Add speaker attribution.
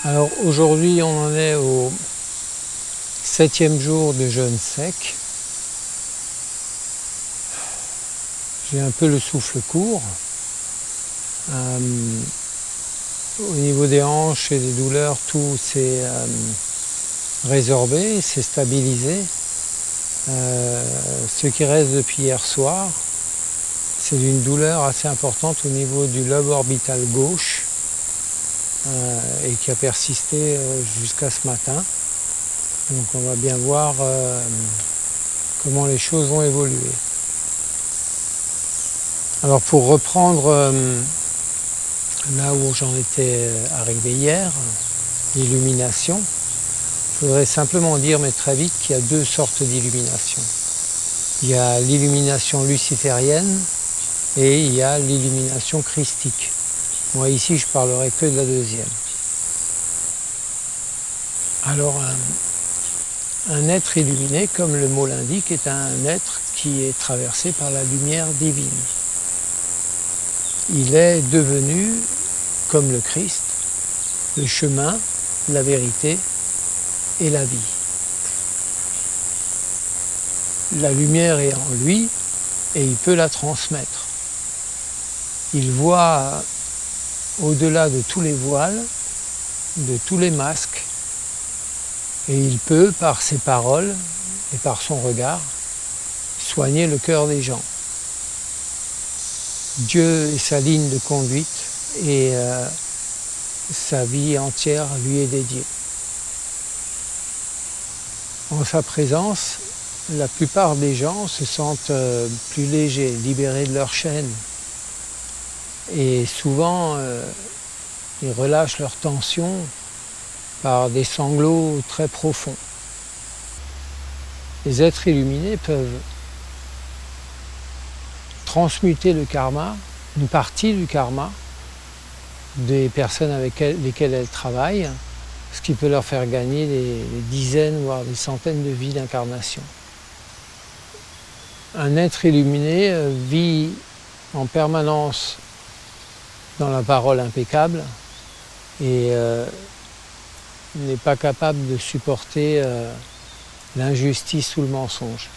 Speaker 1: Alors aujourd'hui on en est au 7e jour de jeûne sec. J'ai un peu le souffle court. Au niveau des hanches et des douleurs, tout s'est résorbé, s'est stabilisé. Ce qui reste depuis hier soir, c'est une douleur assez importante au niveau du lobe orbital gauche et qui a persisté jusqu'à ce matin. Donc on va bien voir comment les choses vont évoluer. Alors pour reprendre là où j'en étais arrivé hier, l'illumination, je voudrais simplement dire, mais très vite, qu'il y a deux sortes d'illumination. Il y a l'illumination luciférienne et il y a l'illumination christique. Moi ici je parlerai que de la deuxième. Alors un être illuminé, comme le mot l'indique, est un être qui est traversé par la lumière divine. Il est devenu, comme le Christ, le chemin, la vérité et la vie. La lumière est en lui et il peut la transmettre. Il voit au-delà de tous les voiles, de tous les masques, et il peut, par ses paroles et par son regard, soigner le cœur des gens. Dieu est sa ligne de conduite et sa vie entière lui est dédiée. En sa présence, la plupart des gens se sentent plus légers, libérés de leurs chaînes. Et souvent, ils relâchent leurs tensions par des sanglots très profonds. Les êtres illuminés peuvent transmuter le karma, une partie du karma des personnes avec lesquelles elles travaillent, ce qui peut leur faire gagner des dizaines, voire des centaines de vies d'incarnation. Un être illuminé vit en permanence dans la parole impeccable et n'est pas capable de supporter l'injustice ou le mensonge.